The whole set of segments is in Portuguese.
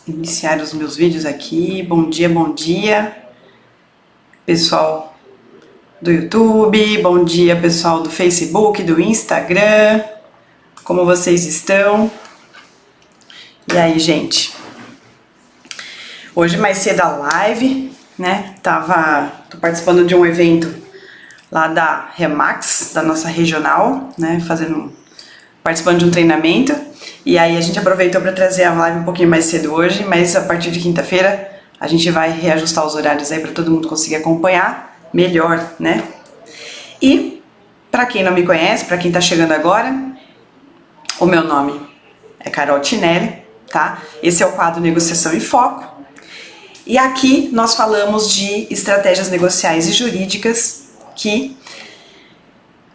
iniciar os meus vídeos aqui. Bom dia, pessoal do YouTube, bom dia, pessoal do Facebook, do Instagram, como vocês estão? E aí, gente? Hoje mais cedo a live, né? Tô participando de um evento lá da Remax, da nossa regional, né? Participando de um treinamento. E aí a gente aproveitou para trazer a live um pouquinho mais cedo hoje, mas a partir de quinta-feira a gente vai reajustar os horários aí para todo mundo conseguir acompanhar melhor, né? E para quem não me conhece, para quem tá chegando agora, o meu nome é Carol Tinelli, tá? Esse é o quadro Negociação em Foco. E aqui nós falamos de estratégias negociais e jurídicas que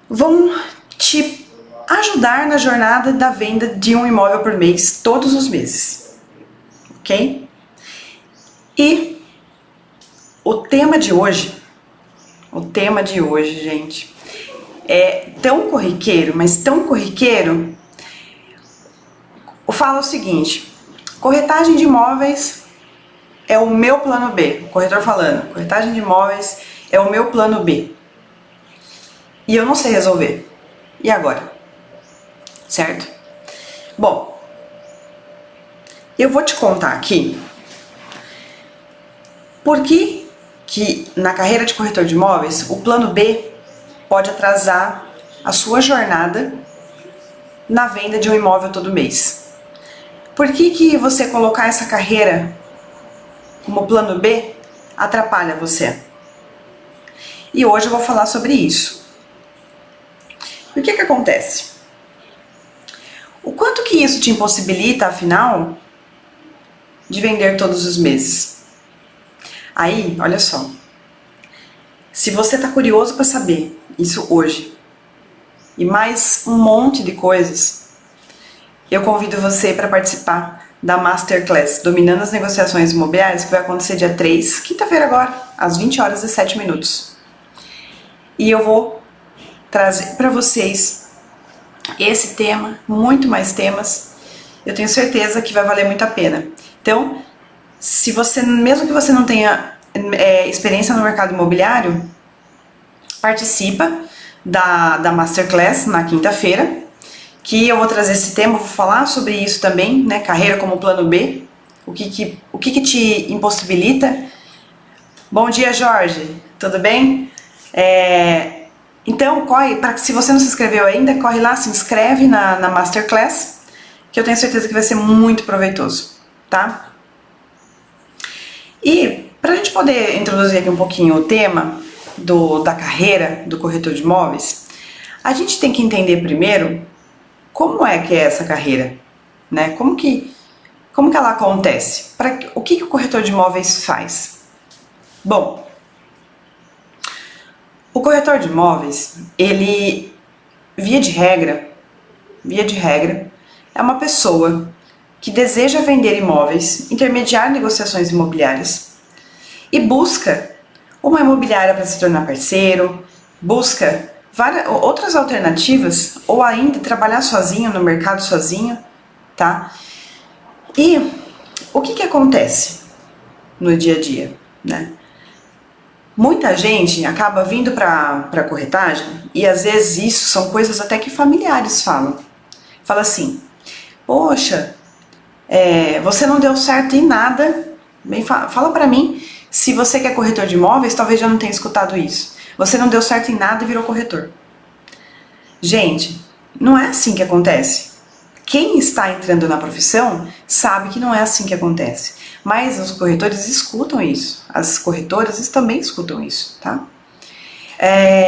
vão te ajudar na jornada da venda de um imóvel por mês, todos os meses, ok? E o tema de hoje, gente, é tão corriqueiro, mas tão corriqueiro. Fala o seguinte: corretagem de imóveis é o meu plano B. O corretor falando, corretagem de imóveis é o meu plano B. E eu não sei resolver. E agora? Certo? Bom, eu vou te contar aqui por que na carreira de corretor de imóveis o plano B pode atrasar a sua jornada na venda de um imóvel todo mês. Por que você colocar essa carreira como plano B atrapalha você? E hoje eu vou falar sobre isso. E o que acontece? O quanto que isso te impossibilita, afinal, de vender todos os meses? Aí, olha só. Se você está curioso para saber isso hoje e mais um monte de coisas, eu convido você para participar da Masterclass Dominando as Negociações Imobiliárias, que vai acontecer dia 3, quinta-feira agora, às 20 horas e 7 minutos. E eu vou trazer para vocês esse tema, muito mais temas. Eu tenho certeza que vai valer muito a pena. Então, se você, mesmo que você não tenha experiência no mercado imobiliário, participa da Masterclass na quinta-feira, que eu vou trazer esse tema, vou falar sobre isso também, né? Carreira como plano B, o que te impossibilita. Bom dia, Jorge, tudo bem? Então, se você não se inscreveu ainda, corre lá, se inscreve na Masterclass, que eu tenho certeza que vai ser muito proveitoso, tá? E para a gente poder introduzir aqui um pouquinho o tema da carreira do corretor de imóveis, a gente tem que entender primeiro como é que é essa carreira, né? Como que ela acontece? O que o corretor de imóveis faz? Bom, o corretor de imóveis, ele, via de regra, é uma pessoa que deseja vender imóveis, intermediar negociações imobiliárias e busca uma imobiliária para se tornar parceiro, busca outras alternativas, ou ainda trabalhar sozinho no mercado sozinho, tá? E o que acontece no dia a dia, né? Muita gente acaba vindo para corretagem e às vezes isso são coisas até que familiares falam. Fala assim: poxa, você não deu certo em nada. Fala para mim, se você que é corretor de imóveis, talvez já não tenha escutado isso. Você não deu certo em nada e virou corretor. Gente, não é assim que acontece. Quem está entrando na profissão sabe que não é assim que acontece. Mas os corretores escutam isso. As corretoras também escutam isso, tá?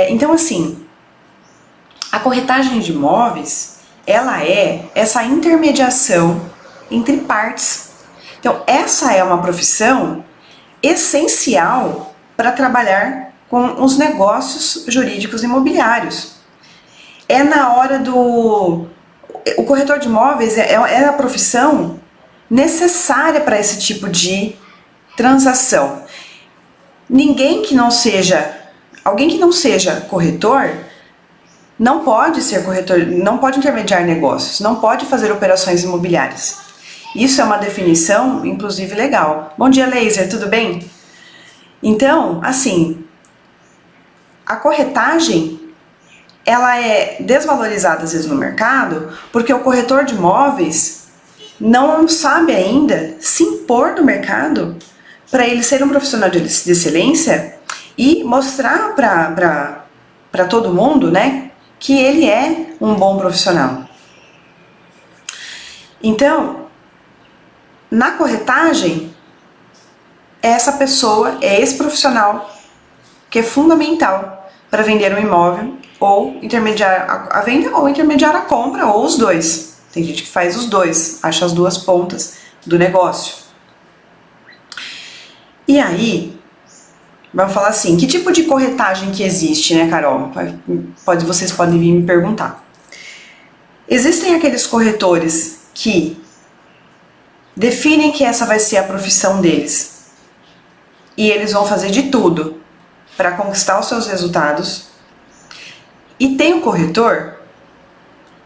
Então, assim, a corretagem de imóveis, ela é essa intermediação entre partes. Então, essa é uma profissão essencial para trabalhar com os negócios jurídicos imobiliários. É na hora o corretor de imóveis é a profissão necessária para esse tipo de transação. Alguém que não seja corretor não pode ser corretor, não pode intermediar negócios, não pode fazer operações imobiliárias. Isso é uma definição, inclusive, legal. Bom dia, Laser, tudo bem? Então, assim, a corretagem, ela é desvalorizada às vezes no mercado porque o corretor de imóveis não sabe ainda se impor no mercado para ele ser um profissional de excelência e mostrar para todo mundo, né, que ele é um bom profissional. Então, na corretagem, essa pessoa é esse profissional que é fundamental para vender um imóvel ou intermediar a venda ou intermediar a compra, ou os dois. Tem gente que faz os dois, acha as duas pontas do negócio. E aí, vamos falar assim, que tipo de corretagem que existe, né, Carol? Vocês podem vir me perguntar. Existem aqueles corretores que definem que essa vai ser a profissão deles e eles vão fazer de tudo para conquistar os seus resultados. E tem o corretor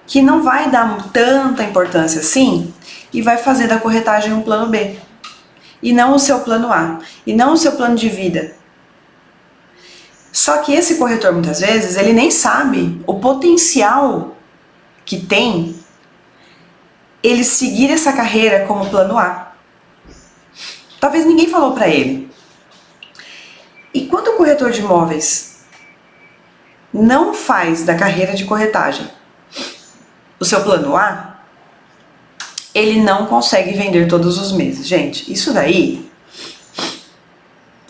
que não vai dar tanta importância assim e vai fazer da corretagem um plano B e não o seu plano A e não o seu plano de vida. Só que esse corretor muitas vezes ele nem sabe o potencial que tem ele seguir essa carreira como plano A. Talvez ninguém falou para ele. E quando o corretor de imóveis não faz da carreira de corretagem o seu plano A, ele não consegue vender todos os meses. Gente, isso daí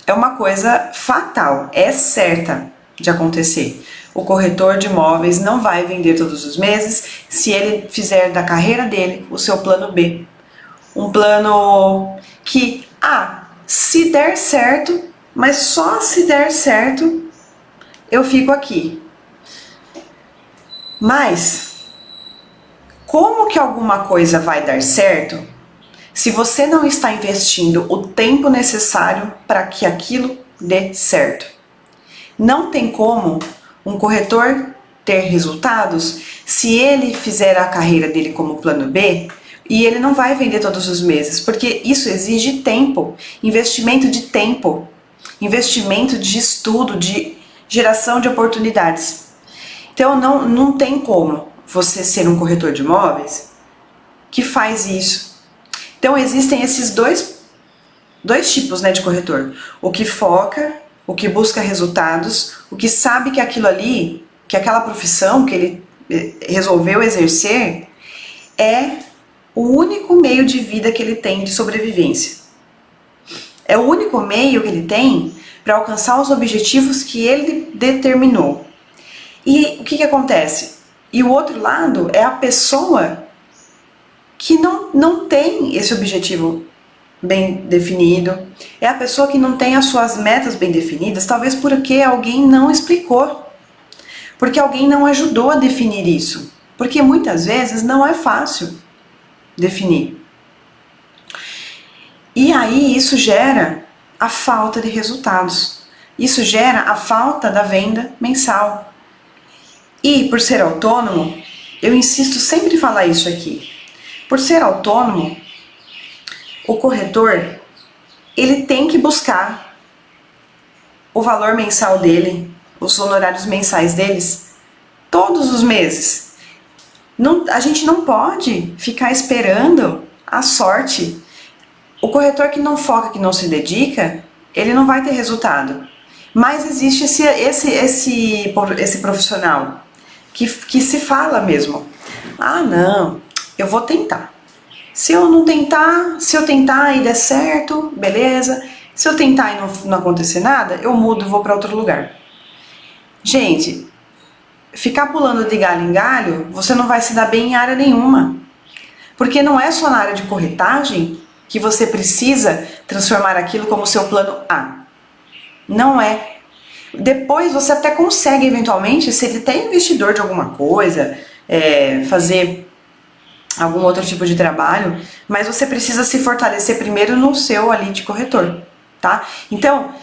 é uma coisa fatal, é certa de acontecer. O corretor de imóveis não vai vender todos os meses se ele fizer da carreira dele o seu plano B. Um plano que, se der certo, mas só se der certo, eu fico aqui. Mas como que alguma coisa vai dar certo se você não está investindo o tempo necessário para que aquilo dê certo? Não tem como um corretor ter resultados se ele fizer a carreira dele como plano B e ele não vai vender todos os meses, porque isso exige tempo, investimento de tempo, investimento de estudo, de geração de oportunidades. Então não tem como você ser um corretor de imóveis que faz isso. Então existem esses dois tipos, né, de corretor. O que foca, o que busca resultados, o que sabe que aquilo ali, que aquela profissão que ele resolveu exercer é o único meio de vida que ele tem de sobrevivência. É o único meio que ele tem para alcançar os objetivos que ele determinou. E o que acontece? E o outro lado é a pessoa que não tem esse objetivo bem definido, é a pessoa que não tem as suas metas bem definidas, talvez porque alguém não explicou, porque alguém não ajudou a definir isso, porque muitas vezes não é fácil definir. E aí isso gera a falta de resultados, isso gera a falta da venda mensal. E por ser autônomo, eu insisto sempre em falar isso aqui, por ser autônomo, o corretor, ele tem que buscar o valor mensal dele, os honorários mensais deles, todos os meses. A gente não pode ficar esperando a sorte. O corretor que não foca, que não se dedica, ele não vai ter resultado. Mas existe esse profissional que se fala mesmo, não, eu vou tentar. Se eu tentar e der certo, beleza. Se eu tentar e não acontecer nada, eu mudo e vou para outro lugar. Gente, ficar pulando de galho em galho, você não vai se dar bem em área nenhuma. Porque não é só na área de corretagem que você precisa transformar aquilo como seu plano A. Não é. Depois você até consegue, eventualmente, ser até investidor de alguma coisa, fazer algum outro tipo de trabalho, mas você precisa se fortalecer primeiro no seu ali de corretor, tá? Então,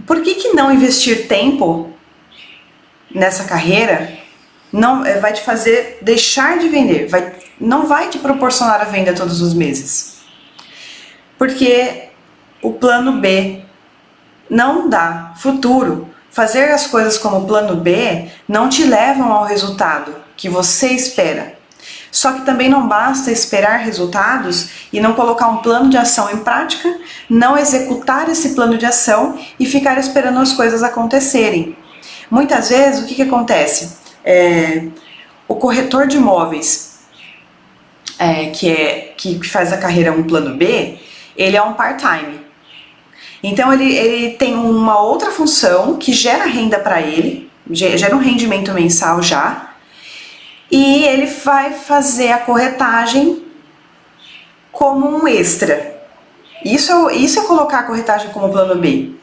por que não investir tempo nessa carreira não vai te fazer deixar de vender, não vai te proporcionar a venda todos os meses. Porque o plano B não dá futuro. Fazer as coisas como plano B não te levam ao resultado que você espera. Só que também não basta esperar resultados e não colocar um plano de ação em prática, não executar esse plano de ação e ficar esperando as coisas acontecerem. Muitas vezes, o que acontece? O corretor de imóveis, que faz a carreira um plano B, ele é um part-time. Então ele tem uma outra função que gera renda para ele, gera um rendimento mensal já, e ele vai fazer a corretagem como um extra. Isso é colocar a corretagem como plano B.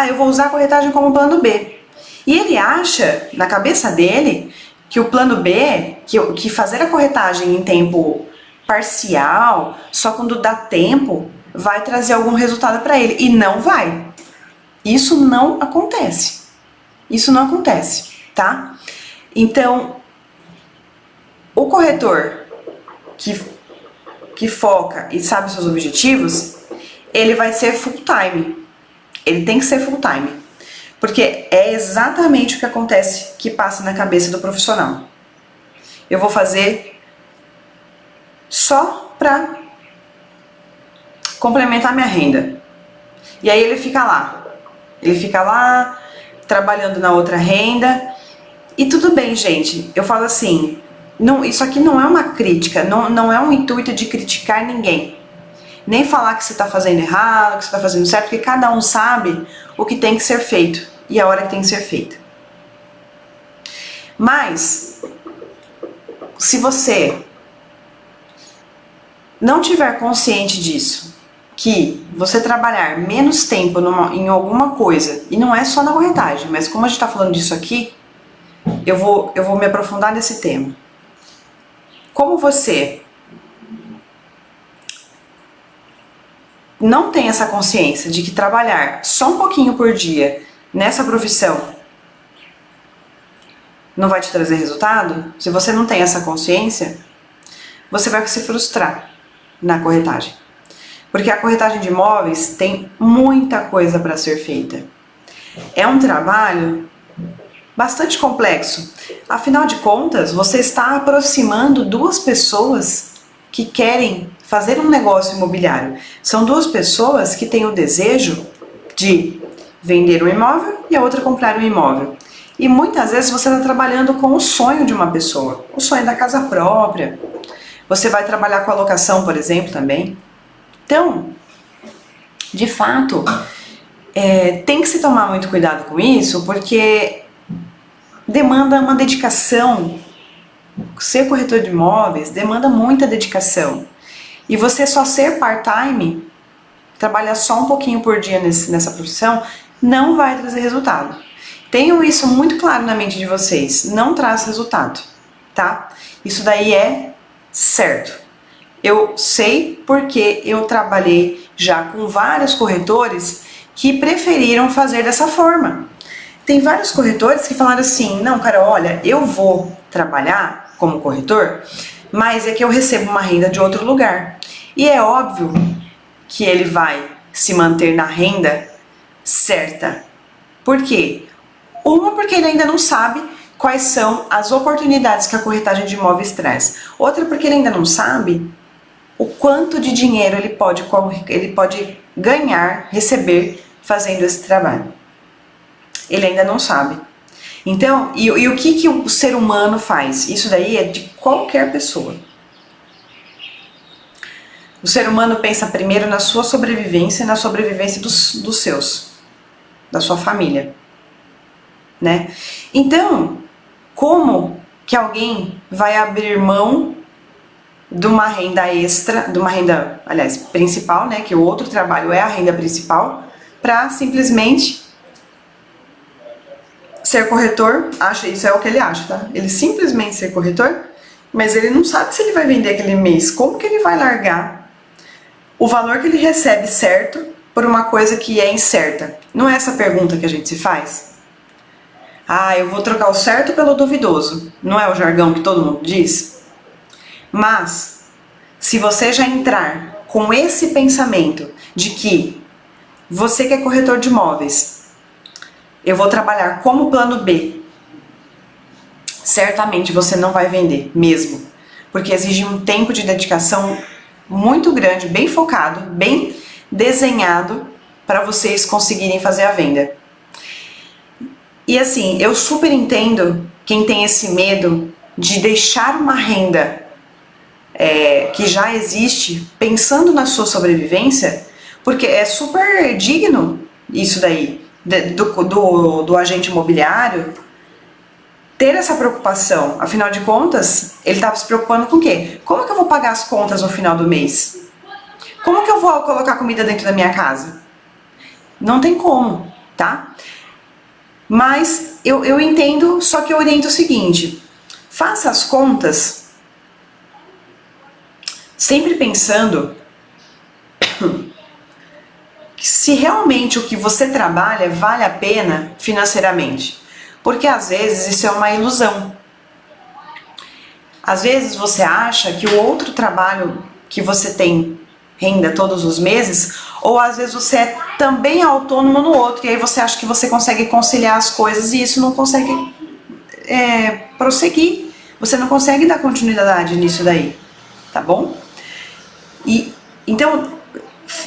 Eu vou usar a corretagem como plano B. E ele acha, na cabeça dele, que o plano B, que fazer a corretagem em tempo parcial, só quando dá tempo, vai trazer algum resultado para ele. E não vai. Isso não acontece. Isso não acontece, tá? Então, o corretor que foca e sabe seus objetivos, ele vai ser full time. Ele tem que ser full time. Porque é exatamente o que acontece, que passa na cabeça do profissional. Eu vou fazer só para complementar minha renda. E aí ele fica lá, trabalhando na outra renda. E tudo bem, gente. Eu falo assim, isso aqui não é uma crítica, não é um intuito de criticar ninguém. Nem falar que você está fazendo errado, que você está fazendo certo, porque cada um sabe o que tem que ser feito e a hora que tem que ser feita. Mas, se você não tiver consciente disso, que você trabalhar menos tempo em alguma coisa, e não é só na corretagem, mas como a gente está falando disso aqui, eu vou me aprofundar nesse tema. Como você não tem essa consciência de que trabalhar só um pouquinho por dia nessa profissão não vai te trazer resultado, se você não tem essa consciência, você vai se frustrar na corretagem. Porque a corretagem de imóveis tem muita coisa para ser feita. É um trabalho bastante complexo. Afinal de contas, você está aproximando duas pessoas que querem fazer um negócio imobiliário. São duas pessoas que têm o desejo de vender um imóvel e a outra comprar um imóvel. E muitas vezes você está trabalhando com o sonho de uma pessoa, o sonho da casa própria. Você vai trabalhar com a locação, por exemplo, também. Então, de fato, tem que se tomar muito cuidado com isso, porque demanda uma dedicação. Ser corretor de imóveis demanda muita dedicação. E você só ser part-time, trabalhar só um pouquinho por dia nessa profissão, não vai trazer resultado. Tenham isso muito claro na mente de vocês. Não traz resultado, tá? Isso daí é certo. Eu sei porque eu trabalhei já com vários corretores que preferiram fazer dessa forma. Tem vários corretores que falaram assim, não, cara, olha, eu vou trabalhar como corretor, mas é que eu recebo uma renda de outro lugar. E é óbvio que ele vai se manter na renda certa. Por quê? Uma, porque ele ainda não sabe quais são as oportunidades que a corretagem de imóveis traz. Outra, porque ele ainda não sabe o quanto de dinheiro ele pode ganhar, receber fazendo esse trabalho. Ele ainda não sabe. Então, e o que o ser humano faz? Isso daí é de qualquer pessoa. O ser humano pensa primeiro na sua sobrevivência e na sobrevivência dos seus, da sua família, né? Então, como que alguém vai abrir mão de uma renda extra, de uma renda, aliás, principal, né, que o outro trabalho é a renda principal, para simplesmente ser corretor? Isso é o que ele acha, tá? Ele simplesmente ser corretor, mas ele não sabe se ele vai vender aquele mês. Como que ele vai largar o valor que ele recebe certo por uma coisa que é incerta? Não é essa pergunta que a gente se faz? Ah, eu vou trocar o certo pelo duvidoso. Não é o jargão que todo mundo diz? Mas, se você já entrar com esse pensamento de que você que é corretor de imóveis, eu vou trabalhar como plano B, certamente você não vai vender mesmo, porque exige um tempo de dedicação muito grande, bem focado, bem desenhado para vocês conseguirem fazer a venda. E assim, eu super entendo quem tem esse medo de deixar uma renda que já existe, pensando na sua sobrevivência, porque é super digno isso daí, do agente imobiliário, ter essa preocupação. Afinal de contas, ele estava se preocupando com o quê? Como que eu vou pagar as contas no final do mês? Como que eu vou colocar comida dentro da minha casa? Não tem como, tá? Mas eu entendo, só que eu oriento o seguinte: faça as contas sempre pensando se realmente o que você trabalha vale a pena financeiramente. Porque às vezes isso é uma ilusão. Às vezes você acha que o outro trabalho que você tem renda todos os meses, ou às vezes você é também autônomo no outro, e aí você acha que você consegue conciliar as coisas e isso não consegue prosseguir. Você não consegue dar continuidade nisso daí, tá bom? E então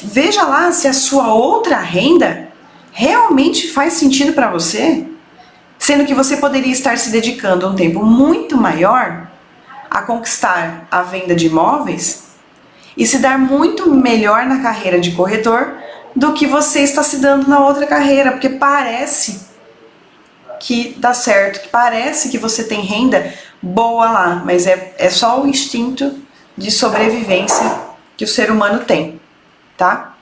veja lá se a sua outra renda realmente faz sentido para você, sendo que você poderia estar se dedicando um tempo muito maior a conquistar a venda de imóveis e se dar muito melhor na carreira de corretor do que você está se dando na outra carreira, porque parece que dá certo, que parece que você tem renda boa lá, mas é só o instinto de sobrevivência que o ser humano tem, tá?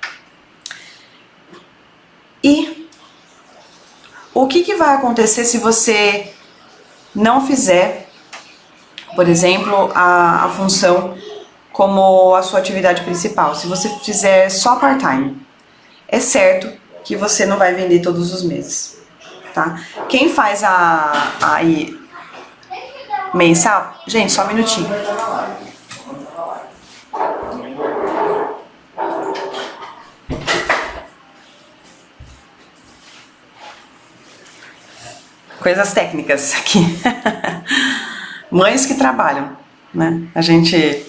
E o que vai acontecer se você não fizer, por exemplo, a função como a sua atividade principal? Se você fizer só part-time, é certo que você não vai vender todos os meses, tá? Quem faz a mensal... Gente, só um minutinho. Coisas técnicas aqui. Mães que trabalham, né? A gente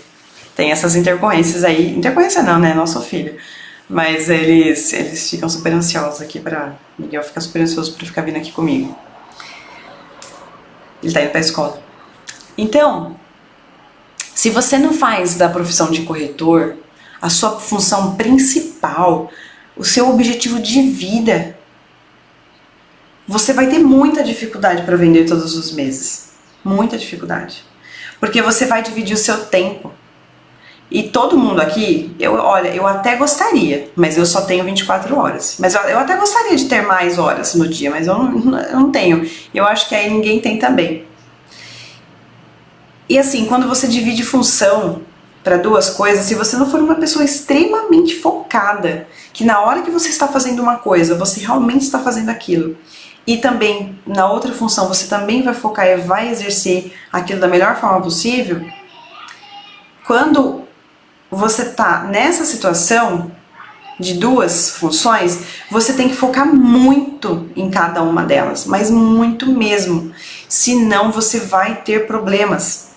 tem essas intercorrências aí. Intercorrência não, né? Nosso filho. Mas eles ficam super ansiosos aqui pra... Miguel fica super ansioso pra ficar vindo aqui comigo. Ele tá indo pra escola. Então, se você não faz da profissão de corretor a sua função principal, o seu objetivo de vida, você vai ter muita dificuldade para vender todos os meses. Muita dificuldade. Porque você vai dividir o seu tempo. E todo mundo aqui, olha, eu até gostaria, mas eu só tenho 24 horas. Mas eu até gostaria de ter mais horas no dia, mas eu não tenho. Eu acho que aí ninguém tem também. E assim, quando você divide função para duas coisas, se você não for uma pessoa extremamente focada, que na hora que você está fazendo uma coisa, você realmente está fazendo aquilo, e também na outra função você também vai focar e vai exercer aquilo da melhor forma possível, quando você está nessa situação de duas funções, você tem que focar muito em cada uma delas, mas muito mesmo, senão você vai ter problemas,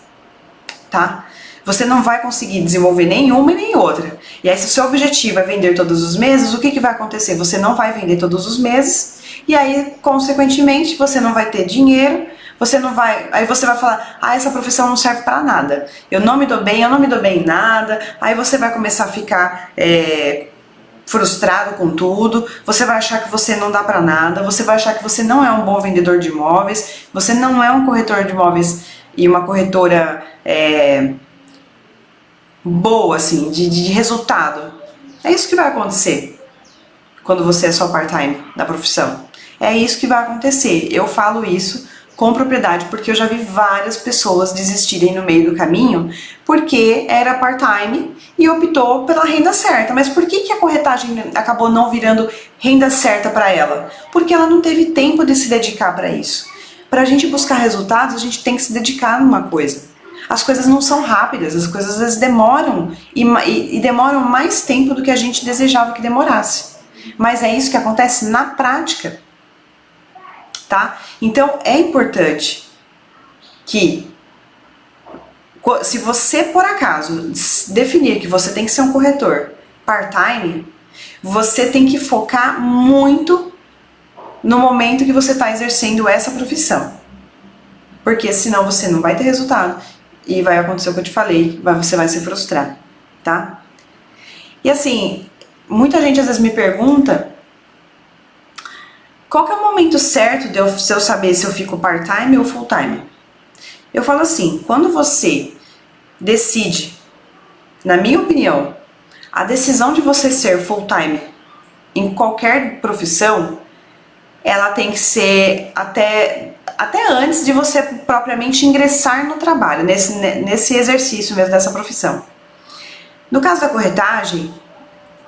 tá? Você não vai conseguir desenvolver nenhuma e nem outra. E aí, se o seu objetivo é vender todos os meses, o que vai acontecer? Você não vai vender todos os meses, e aí, consequentemente, você não vai ter dinheiro, você não vai... Aí você vai falar, ah, essa profissão não serve para nada. Eu não me dou bem em nada. Aí você vai começar a ficar frustrado com tudo, você vai achar que você não dá para nada, você vai achar que você não é um bom vendedor de imóveis, você não é um corretor de imóveis e uma corretora boa, assim, de resultado. É isso que vai acontecer quando você é só part-time da profissão. É isso que vai acontecer. Eu falo isso com propriedade porque eu já vi várias pessoas desistirem no meio do caminho porque era part-time e optou pela renda certa. Mas por que a corretagem acabou não virando renda certa para ela? Porque ela não teve tempo de se dedicar para isso. pra gente buscar resultados, a gente tem que se dedicar numa coisa. As coisas não são rápidas, as coisas às vezes demoram e demoram mais tempo do que a gente desejava que demorasse. Mas é isso que acontece na prática, tá? Então é importante que, se você por acaso definir que você tem que ser um corretor part-time, você tem que focar muito no momento que você está exercendo essa profissão. Porque senão você não vai ter resultado e vai acontecer o que eu te falei, você vai se frustrar, tá? E assim, muita gente às vezes me pergunta qual que é o momento certo de eu saber se eu fico part-time ou full-time. Eu falo assim, quando você decide, na minha opinião, a decisão de você ser full-time em qualquer profissão, ela tem que ser até antes de você propriamente ingressar no trabalho, nesse exercício mesmo dessa profissão. No caso da corretagem,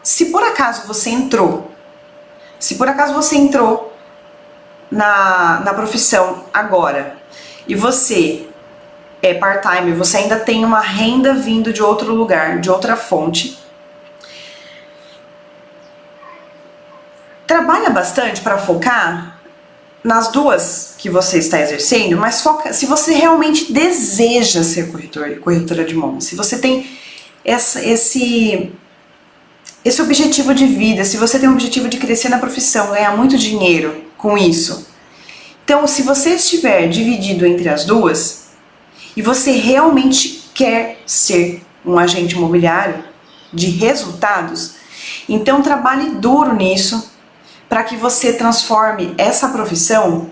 se por acaso você entrou na profissão agora e você é part-time, você ainda tem uma renda vindo de outro lugar, de outra fonte, trabalha bastante para focar nas duas que você está exercendo, mas foca se você realmente deseja ser corretor e corretora de imóveis, se você tem esse objetivo de vida, se você tem o objetivo de crescer na profissão, ganhar muito dinheiro com isso. Então, se você estiver dividido entre as duas e você realmente quer ser um agente imobiliário de resultados, então trabalhe duro nisso, para que você transforme essa profissão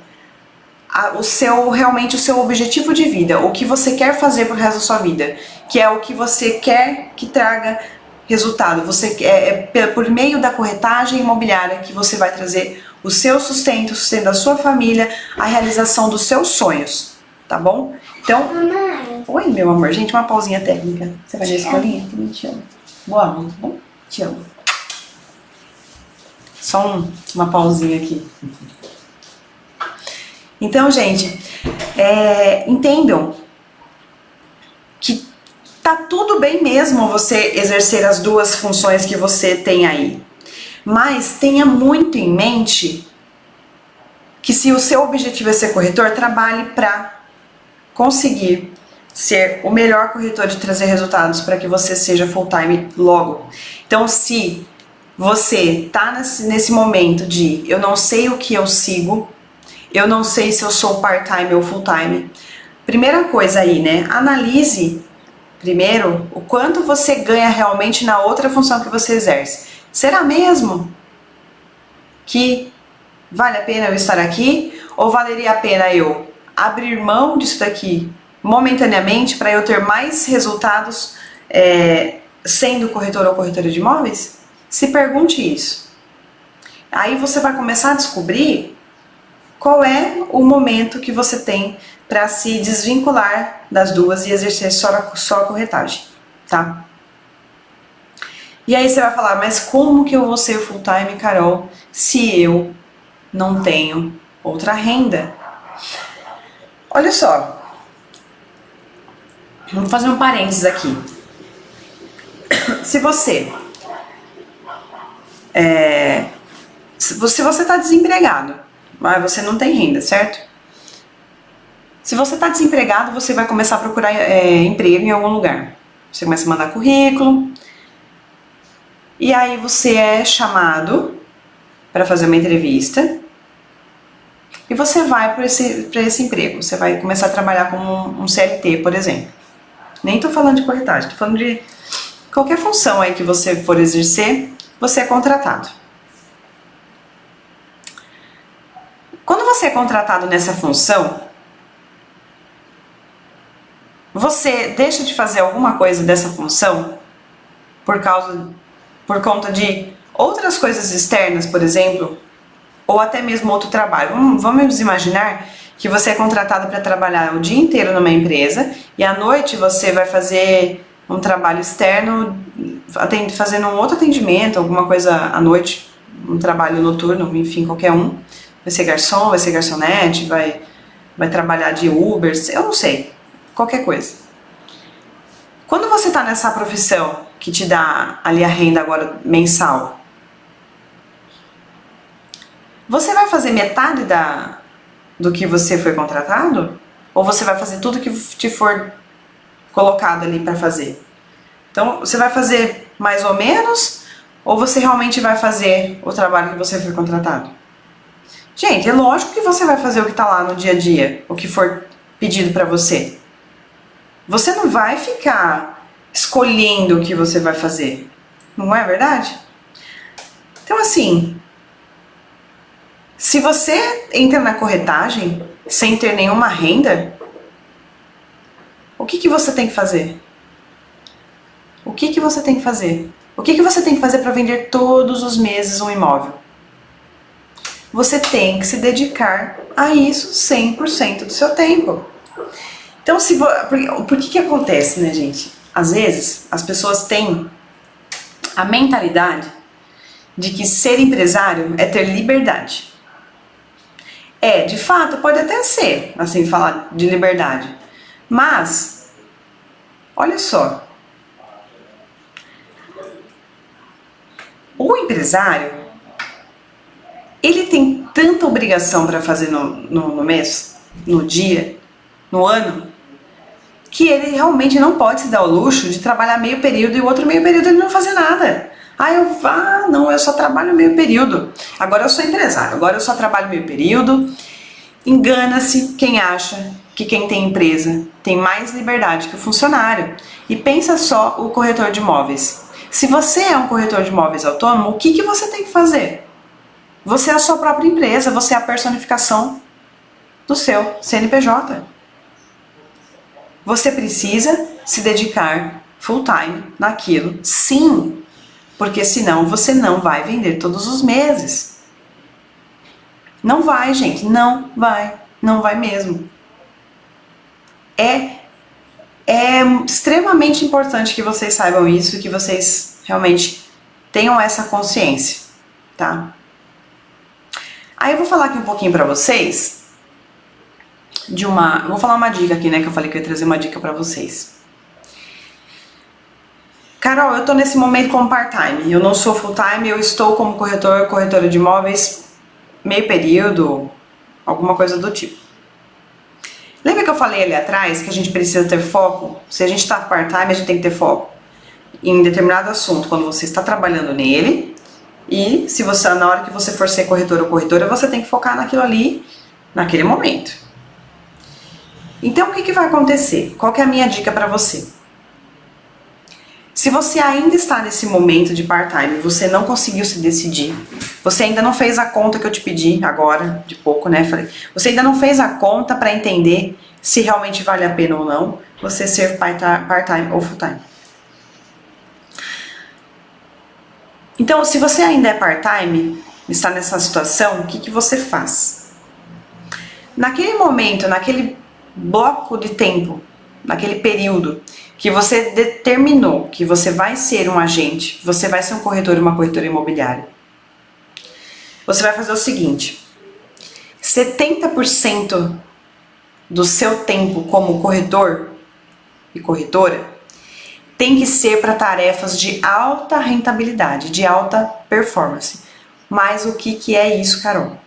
realmente o seu objetivo de vida, o que você quer fazer pro resto da sua vida, que é o que você quer que traga resultado. Por meio da corretagem imobiliária que você vai trazer o seu sustento, o sustento da sua família, a realização dos seus sonhos, tá bom? Então, mamãe. Oi, meu amor, gente, uma pausinha técnica. Você vai na escolinha? Também te amo. Boa aula, tá bom? Te amo. Só uma pausinha aqui. Então, gente, entendam que tá tudo bem mesmo você exercer as duas funções que você tem aí. Mas tenha muito em mente que se o seu objetivo é ser corretor, trabalhe para conseguir ser o melhor corretor de trazer resultados para que você seja full time logo. Então, se você tá nesse momento de eu não sei o que eu sigo, eu não sei se eu sou part-time ou full-time, primeira coisa aí, né? Analise primeiro o quanto você ganha realmente na outra função que você exerce. Será mesmo que vale a pena eu estar aqui? Ou valeria a pena eu abrir mão disso daqui momentaneamente para eu ter mais resultados sendo corretor ou corretora de imóveis? Se pergunte isso. Aí você vai começar a descobrir qual é o momento que você tem para se desvincular das duas e exercer só a corretagem, tá? E aí você vai falar, mas como que eu vou ser full time, Carol, se eu não tenho outra renda? Olha só, vamos fazer um parênteses aqui. Se você está desempregado, mas você não tem renda, certo? Se você está desempregado, você vai começar a procurar emprego em algum lugar. Você começa a mandar currículo, e aí você é chamado para fazer uma entrevista, e você vai para esse emprego. Você vai começar a trabalhar como um CLT, por exemplo. Nem estou falando de corretagem, estou falando de qualquer função aí que você for exercer, você é contratado. Quando você é contratado nessa função, você deixa de fazer alguma coisa dessa função por conta de outras coisas externas, por exemplo, ou até mesmo outro trabalho. Vamos imaginar que você é contratado para trabalhar o dia inteiro numa empresa e à noite você vai fazer um trabalho externo, fazendo um outro atendimento, alguma coisa à noite, um trabalho noturno, enfim, qualquer um. Vai ser garçom, vai ser garçonete, vai vai trabalhar de Uber, eu não sei, qualquer coisa. Quando você está nessa profissão que te dá ali a renda agora mensal, você vai fazer metade do que você foi contratado? Ou você vai fazer tudo que te for colocado ali para fazer? Então, você vai fazer mais ou menos? Ou você realmente vai fazer o trabalho que você foi contratado? Gente, é lógico que você vai fazer o que está lá no dia a dia, o que for pedido para você. Você não vai ficar escolhendo o que você vai fazer. Não é verdade? Então, assim, se você entra na corretagem sem ter nenhuma renda, o que você tem que fazer? O que você tem que fazer? O que você tem que fazer para vender todos os meses um imóvel? Você tem que se dedicar a isso 100% do seu tempo. Então, por que acontece, né, gente? Às vezes, as pessoas têm a mentalidade de que ser empresário é ter liberdade. De fato, pode até ser, assim, falar de liberdade. Mas, olha só. O empresário, ele tem tanta obrigação para fazer no mês, no dia, no ano, que ele realmente não pode se dar o luxo de trabalhar meio período e o outro meio período ele não fazer nada. Não, eu só trabalho meio período. Agora eu sou empresário, agora eu só trabalho meio período. Engana-se quem acha que quem tem empresa tem mais liberdade que o funcionário. E pensa só o corretor de imóveis. Se você é um corretor de imóveis autônomo, o que você tem que fazer? Você é a sua própria empresa, você é a personificação do seu CNPJ. Você precisa se dedicar full time naquilo, sim, porque senão você não vai vender todos os meses. Não vai, gente, não vai mesmo. É extremamente importante que vocês saibam isso, que vocês realmente tenham essa consciência, tá? Aí eu vou falar aqui um pouquinho pra vocês vou falar uma dica aqui, né, que eu falei que eu ia trazer uma dica pra vocês. Carol, eu tô nesse momento como part-time, eu não sou full-time, eu estou como corretora de imóveis meio período, alguma coisa do tipo. Lembra que eu falei ali atrás que a gente precisa ter foco? Se a gente está part-time, a gente tem que ter foco em determinado assunto, quando você está trabalhando nele, e se você, na hora que você for ser corretor ou corretora, você tem que focar naquilo ali, naquele momento. Então, o que vai acontecer? Qual que é a minha dica para você? Se você ainda está nesse momento de part-time, você não conseguiu se decidir, você ainda não fez a conta que eu te pedi agora, de pouco, né? Você ainda não fez a conta para entender se realmente vale a pena ou não você ser part-time ou full-time. Então, se você ainda é part-time, está nessa situação, o que você faz? Naquele momento, naquele bloco de tempo, naquele período que você determinou que você vai ser um agente, você vai ser um corretor e uma corretora imobiliária, você vai fazer o seguinte: 70% do seu tempo como corretor e corretora tem que ser para tarefas de alta rentabilidade, de alta performance. Mas o que é isso, Carol?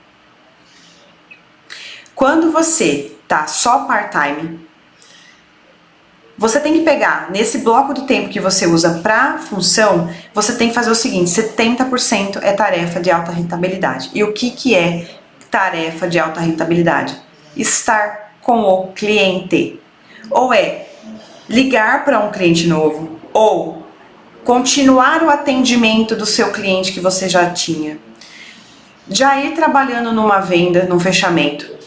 Quando você tá só part-time, você tem que pegar, nesse bloco de tempo que você usa para função, você tem que fazer o seguinte: 70% é tarefa de alta rentabilidade. E o que é tarefa de alta rentabilidade? Estar com o cliente. Ou ligar para um cliente novo, ou continuar o atendimento do seu cliente que você já tinha. Já ir trabalhando numa venda, num fechamento.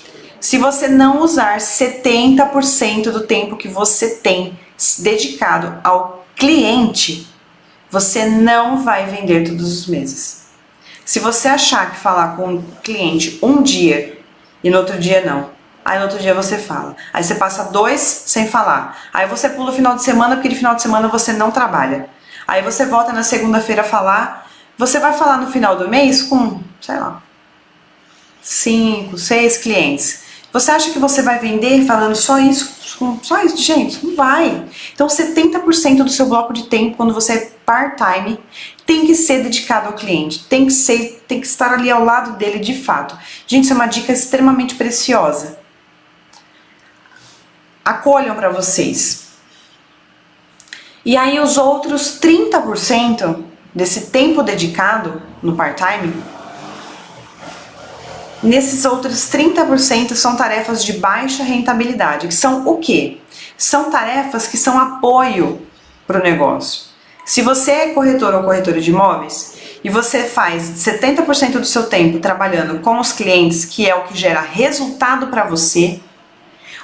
Se você não usar 70% do tempo que você tem dedicado ao cliente, você não vai vender todos os meses. Se você achar que falar com o cliente um dia e no outro dia não, aí no outro dia você fala, aí você passa 2 sem falar, aí você pula o final de semana porque de final de semana você não trabalha, aí você volta na segunda-feira a falar, você vai falar no final do mês com, sei lá, 5, 6 clientes. Você acha que você vai vender falando só isso? Só isso, gente? Não vai. Então 70% do seu bloco de tempo, quando você é part-time, tem que ser dedicado ao cliente, tem que estar ali ao lado dele de fato. Gente, isso é uma dica extremamente preciosa. Acolham para vocês. E aí os outros 30% desse tempo dedicado no part-time, nesses outros 30% são tarefas de baixa rentabilidade, que são o quê? São tarefas que são apoio para o negócio. Se você é corretor ou corretora de imóveis e você faz 70% do seu tempo trabalhando com os clientes, que é o que gera resultado para você,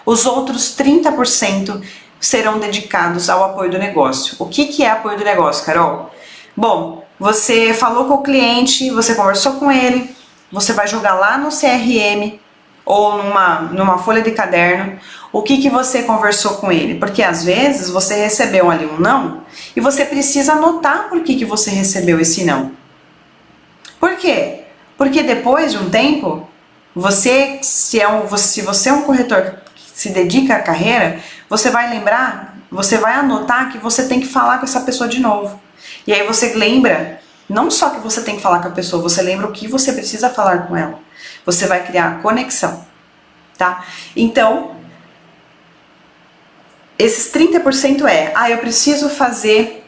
os outros 30% serão dedicados ao apoio do negócio. O que é apoio do negócio, Carol? Bom, você falou com o cliente, você conversou com ele, você vai jogar lá no CRM ou numa folha de caderno o que você conversou com ele, porque às vezes você recebeu ali um não e você precisa anotar por que você recebeu esse não. Por quê? Porque depois de um tempo, se você é um corretor que se dedica à carreira, você vai lembrar, você vai anotar que você tem que falar com essa pessoa de novo. E aí você lembra, não só que você tem que falar com a pessoa, você lembra o que você precisa falar com ela. Você vai criar conexão, tá? Então, esses 30% eu preciso fazer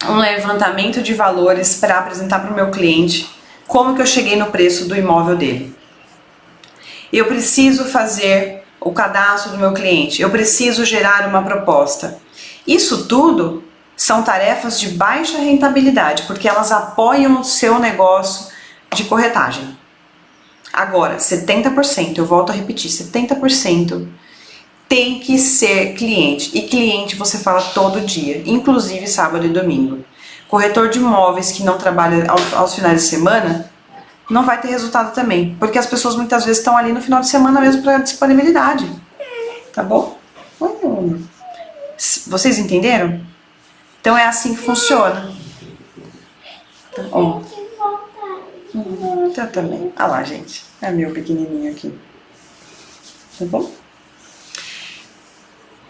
um levantamento de valores para apresentar para o meu cliente como que eu cheguei no preço do imóvel dele. Eu preciso fazer o cadastro do meu cliente, eu preciso gerar uma proposta. Isso tudo são tarefas de baixa rentabilidade, porque elas apoiam o seu negócio de corretagem. Agora, 70%, eu volto a repetir, 70% tem que ser cliente. E cliente você fala todo dia, inclusive sábado e domingo. Corretor de imóveis que não trabalha aos finais de semana não vai ter resultado também, porque as pessoas muitas vezes estão ali no final de semana mesmo para disponibilidade. Tá bom? Vocês entenderam? Então é assim que funciona. Tá bom? Eu também. Ah lá, gente. É meu pequenininho aqui. Tá bom?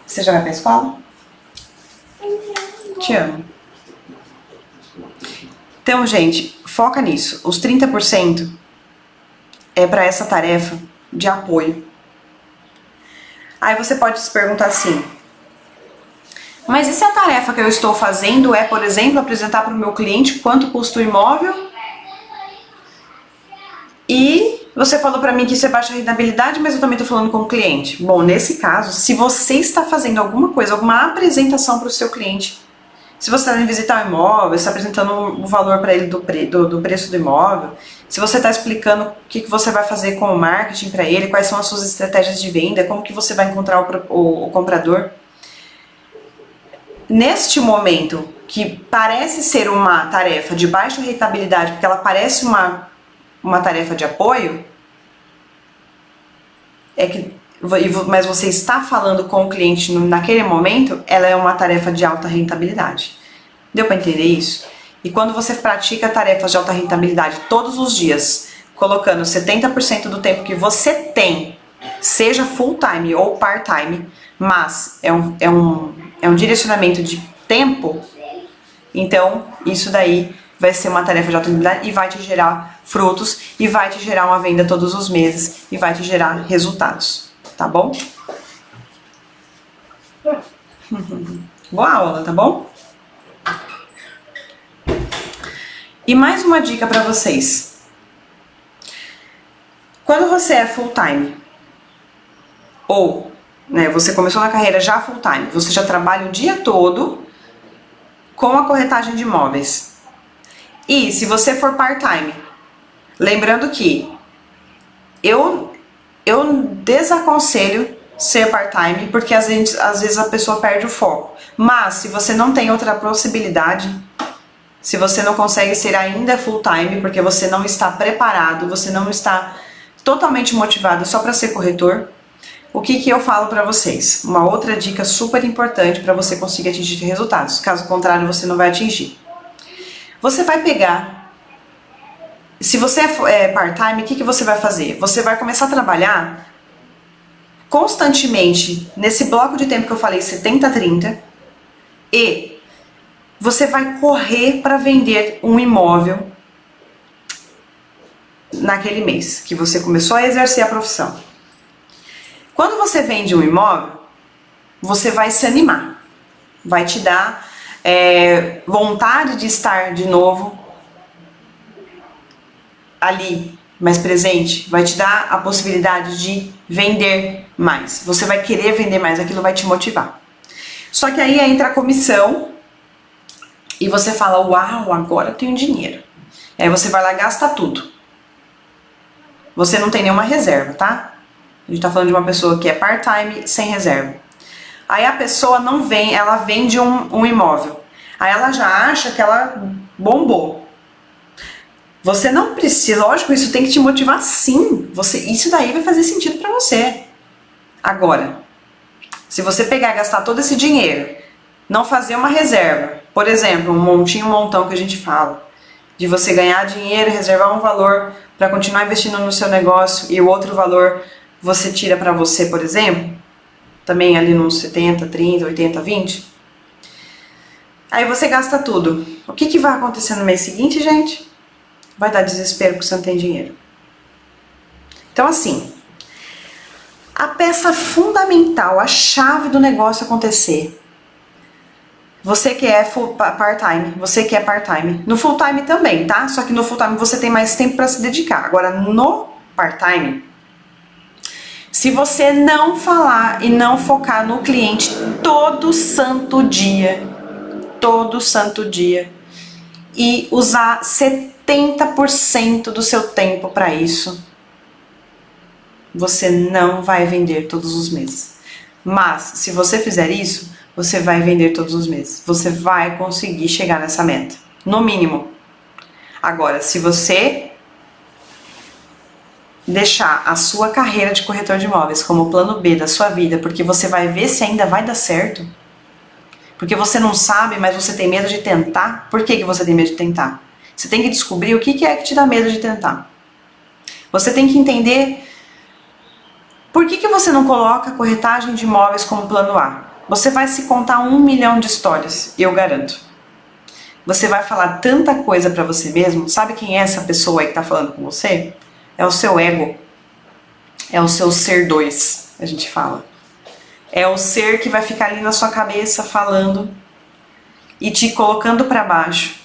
Você já vai pra escola? Te amo. Então, gente, foca nisso. Os 30% é para essa tarefa de apoio. Aí você pode se perguntar assim: mas e se a tarefa que eu estou fazendo é, por exemplo, apresentar para o meu cliente quanto custa o imóvel? E você falou para mim que isso é baixa rentabilidade, mas eu também estou falando com o cliente. Bom, nesse caso, se você está fazendo alguma coisa, alguma apresentação para o seu cliente, se você está indo visitar o imóvel, está apresentando o valor para ele do preço do imóvel, se você está explicando o que você vai fazer com o marketing para ele, quais são as suas estratégias de venda, como que você vai encontrar o comprador. Neste momento, que parece ser uma tarefa de baixa rentabilidade, porque ela parece uma tarefa de apoio, mas você está falando com o cliente naquele momento, ela é uma tarefa de alta rentabilidade. Deu para entender isso? E quando você pratica tarefas de alta rentabilidade todos os dias, colocando 70% do tempo que você tem, seja full time ou part time, mas é um direcionamento de tempo, então isso daí vai ser uma tarefa de alta rentabilidade e vai te gerar frutos e vai te gerar uma venda todos os meses e vai te gerar resultados, tá bom? Boa aula, tá bom? E mais uma dica para vocês. Quando você é full time ou você começou na carreira já full time, você já trabalha o dia todo com a corretagem de imóveis. E se você for part-time, lembrando que eu desaconselho ser part-time, porque às vezes a pessoa perde o foco. Mas se você não tem outra possibilidade, se você não consegue ser ainda full-time, porque você não está preparado, você não está totalmente motivado só para ser corretor, o que eu falo para vocês? Uma outra dica super importante para você conseguir atingir resultados. Caso contrário, você não vai atingir. Você vai pegar, se você é part-time, o que você vai fazer? Você vai começar a trabalhar constantemente nesse bloco de tempo que eu falei, 70-30, e você vai correr para vender um imóvel naquele mês que você começou a exercer a profissão. Quando você vende um imóvel, você vai se animar, vai te dar vontade de estar de novo ali, mais presente, vai te dar a possibilidade de vender mais. Você vai querer vender mais, aquilo vai te motivar. Só que aí entra a comissão e você fala, uau, agora eu tenho dinheiro. Aí você vai lá e gasta tudo. Você não tem nenhuma reserva, tá? A gente tá falando de uma pessoa que é part-time, sem reserva. Aí a pessoa não vem, ela vende um imóvel. Aí ela já acha que ela bombou. Você não precisa, lógico, isso tem que te motivar sim. Isso daí vai fazer sentido pra você. Agora, se você pegar e gastar todo esse dinheiro, não fazer uma reserva, por exemplo, um montinho, um montão que a gente fala, de você ganhar dinheiro, reservar um valor para continuar investindo no seu negócio e o outro valor você tira para você, por exemplo, também ali nos 70, 30, 80, 20. Aí você gasta tudo. O que vai acontecer no mês seguinte, gente? Vai dar desespero porque você não tem dinheiro. Então assim, a peça fundamental, a chave do negócio acontecer, você que é part-time, você que é part-time, no full-time também, tá? Só que no full-time você tem mais tempo para se dedicar. Agora, no part-time, se você não falar e não focar no cliente todo santo dia, e usar 70% do seu tempo para isso, você não vai vender todos os meses. Mas, se você fizer isso, você vai vender todos os meses. Você vai conseguir chegar nessa meta, no mínimo. Agora, se você deixar a sua carreira de corretor de imóveis como plano B da sua vida, porque você vai ver se ainda vai dar certo, porque você não sabe, mas você tem medo de tentar. Por que você tem medo de tentar? Você tem que descobrir o que é que te dá medo de tentar. Você tem que entender por que você não coloca a corretagem de imóveis como plano A. Você vai se contar 1 milhão de histórias, eu garanto. Você vai falar tanta coisa pra você mesmo. Sabe quem é essa pessoa aí que tá falando com você? É o seu ego. É o seu ser 2, a gente fala. É o ser que vai ficar ali na sua cabeça falando e te colocando pra baixo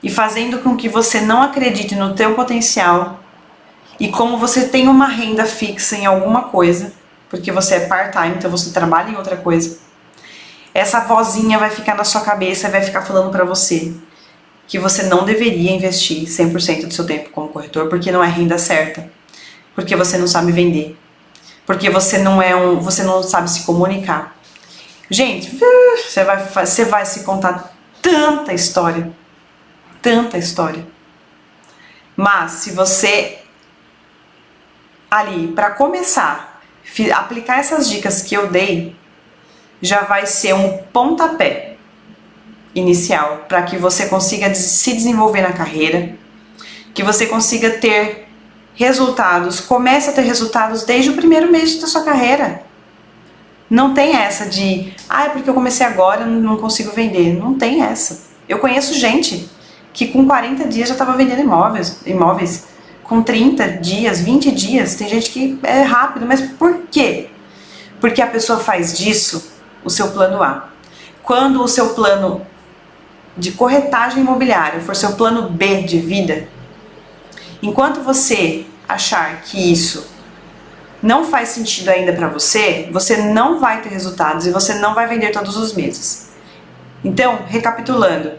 e fazendo com que você não acredite no teu potencial. E como você tem uma renda fixa em alguma coisa, porque você é part-time, então você trabalha em outra coisa, essa vozinha vai ficar na sua cabeça e vai ficar falando pra você que você não deveria investir 100% do seu tempo como corretor, porque não é renda certa, porque você não sabe vender, porque você não sabe se comunicar. Gente, você vai se contar tanta história, mas se você ali, para começar, aplicar essas dicas que eu dei, já vai ser um pontapé inicial para que você consiga se desenvolver na carreira, que você consiga ter resultados, comece a ter resultados desde o primeiro mês da sua carreira. Não tem essa de, porque eu comecei agora, não consigo vender. Não tem essa. Eu conheço gente que com 40 dias já estava vendendo imóveis. Com 30 dias, 20 dias, tem gente que é rápido, mas por quê? Porque a pessoa faz disso o seu plano A. Quando o seu plano de corretagem imobiliária for seu plano B de vida, enquanto você achar que isso não faz sentido ainda para você, você não vai ter resultados e você não vai vender todos os meses. Então, recapitulando,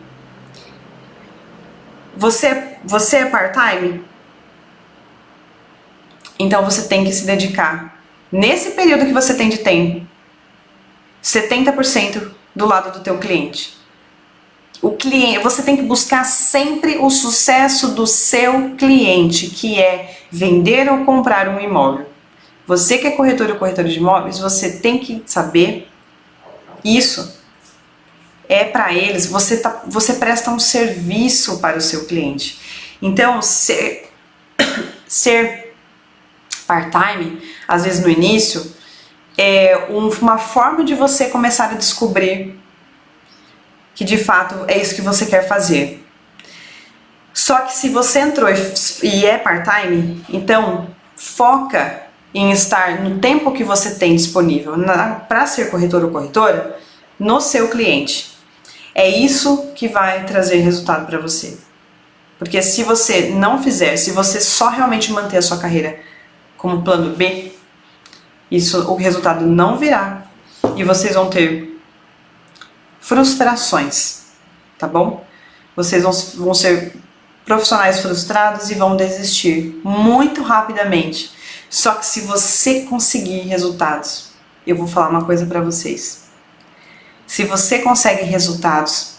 você é part-time? Então você tem que se dedicar, nesse período que você tem de tempo, 70% do lado do teu cliente. Você tem que buscar sempre o sucesso do seu cliente, que é vender ou comprar um imóvel. Você que é corretor ou corretora de imóveis, você tem que saber isso. É para eles, você presta um serviço para o seu cliente. Então, ser part-time, às vezes no início, uma forma de você começar a descobrir que de fato é isso que você quer fazer. Só que se você entrou e é part-time, então foca em estar no tempo que você tem disponível para ser corretor ou corretora no seu cliente. É isso que vai trazer resultado para você. Porque se você não fizer, se você só realmente manter a sua carreira como plano B, o resultado não virá e vocês vão ter frustrações, tá bom? Vocês vão ser profissionais frustrados e vão desistir muito rapidamente. Só que se você conseguir resultados, eu vou falar uma coisa para vocês. Se você consegue resultados,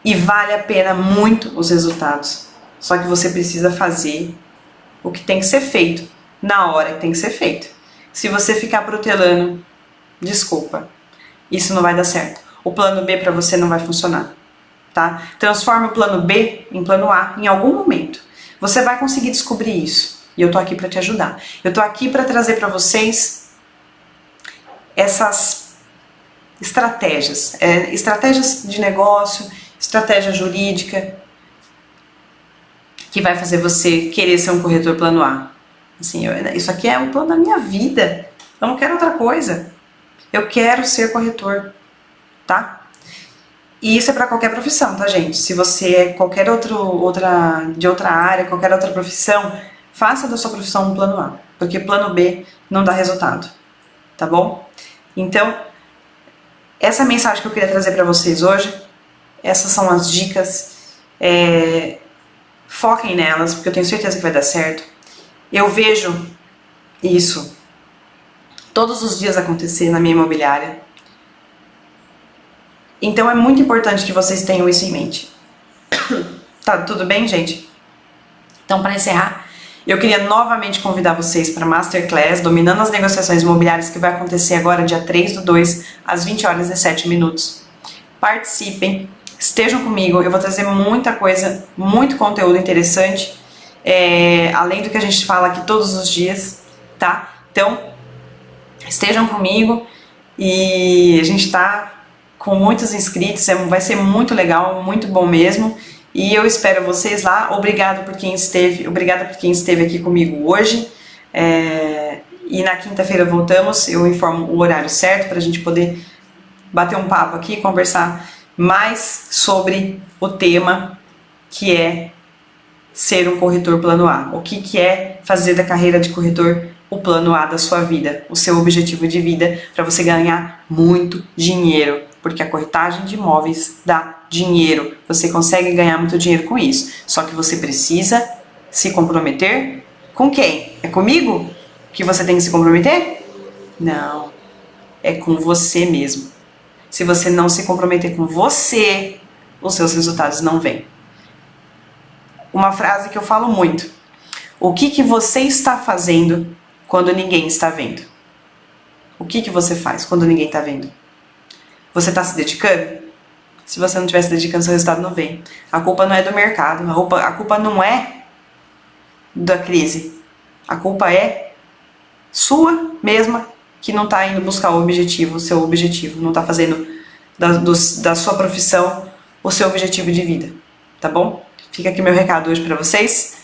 e vale a pena muito os resultados, só que você precisa fazer o que tem que ser feito, na hora que tem que ser feito. Se você ficar protelando, desculpa, isso não vai dar certo. O plano B para você não vai funcionar, tá? Transforme o plano B em plano A em algum momento. Você vai conseguir descobrir isso. E eu tô aqui para te ajudar. Eu tô aqui para trazer para vocês essas estratégias, estratégias de negócio, estratégia jurídica, que vai fazer você querer ser um corretor plano A. Assim, isso aqui é o plano da minha vida. Eu não quero outra coisa. Eu quero ser corretor, tá? E isso é para qualquer profissão, tá, gente? Se você é de outra área, qualquer outra profissão, faça da sua profissão um plano A, porque plano B não dá resultado, tá bom? Então, essa mensagem que eu queria trazer para vocês hoje, essas são as dicas, foquem nelas, porque eu tenho certeza que vai dar certo. Eu vejo isso todos os dias acontecer na minha imobiliária. Então é muito importante que vocês tenham isso em mente. Tá tudo bem, gente? Então, para encerrar, eu queria novamente convidar vocês para a Masterclass Dominando as Negociações Imobiliárias, que vai acontecer agora dia 3/2, às 20h17. Participem, estejam comigo, eu vou trazer muita coisa, muito conteúdo interessante, além do que a gente fala aqui todos os dias, tá? Então, estejam comigo e a gente tá com muitos inscritos, vai ser muito legal, muito bom mesmo. E eu espero vocês lá. Obrigada por quem esteve aqui comigo hoje. E na quinta-feira voltamos, eu informo o horário certo para a gente poder bater um papo aqui, conversar mais sobre o tema que é ser um corretor plano A. O que é fazer da carreira de corretor o plano A da sua vida, o seu objetivo de vida, para você ganhar muito dinheiro, porque a corretagem de imóveis dá dinheiro, você consegue ganhar muito dinheiro com isso, só que você precisa se comprometer com quem? É comigo que você tem que se comprometer? Não, é com você mesmo. Se você não se comprometer com você, os seus resultados não vêm. Uma frase que eu falo muito: o que você está fazendo quando ninguém está vendo? O que você faz quando ninguém está vendo? Você está se dedicando? Se você não estiver se dedicando, seu resultado não vem. A culpa não é do mercado, a culpa não é da crise. A culpa é sua mesma, que não está indo buscar o seu objetivo, não está fazendo da sua profissão o seu objetivo de vida, tá bom? Fica aqui meu recado hoje para vocês,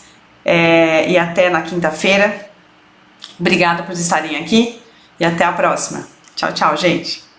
e até na quinta-feira. Obrigada por estarem aqui e até a próxima. Tchau, tchau, gente!